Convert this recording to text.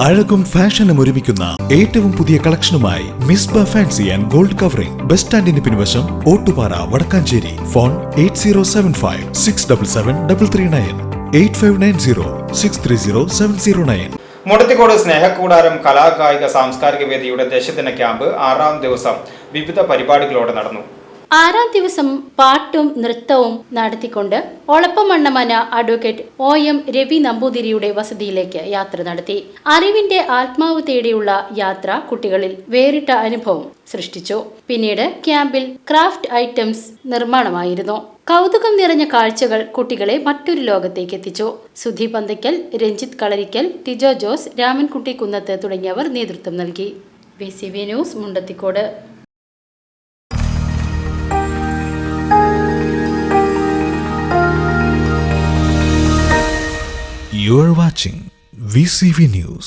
അഴകും ഫാഷനും ഒരുമിക്കുന്ന ഏറ്റവും പുതിയ കളക്ഷനുമായി Misba fancy and gold covering bus സ്റ്റാൻഡിന് പിൻവശം ഓട്ടുപാറ വടക്കാഞ്ചേരി. ഫോൺ 8075-677-339 8590-630-709. മുടത്തിക്കോട് സ്നേഹക്കൂടാരം കലാകായിക സാംസ്കാരിക വേദിയുടെ ദശദിന ക്യാമ്പ് 6ാം ദിവസം വിവിധ പരിപാടികളോടെ നടന്നു. 6ാം ദിവസം പാട്ടും നൃത്തവും നടത്തിക്കൊണ്ട് ഒളപ്പമണ്ണമന അഡ്വക്കേറ്റ് OM രവി നമ്പൂതിരിയുടെ വസതിയിലേക്ക് യാത്ര നടത്തി. അറിവിന്റെ ആത്മാവ് തേടിയുള്ള യാത്ര കുട്ടികളിൽ വേറിട്ട അനുഭവം സൃഷ്ടിച്ചു. പിന്നീട് ക്യാമ്പിൽ ക്രാഫ്റ്റ് ഐറ്റംസ് നിർമ്മാണമായിരുന്നു. കൗതുകം നിറഞ്ഞ കാഴ്ചകൾ കുട്ടികളെ മറ്റൊരു ലോകത്തേക്ക് എത്തിച്ചു. സുധി പന്തയ്ക്കൽ, രഞ്ജിത്ത് കളരിക്കൽ, ടിജോ ജോസ്, രാമൻകുട്ടി കുന്നത്ത് തുടങ്ങിയവർ നേതൃത്വം നൽകി. VCV news, Mundathikode. You are watching VCV News.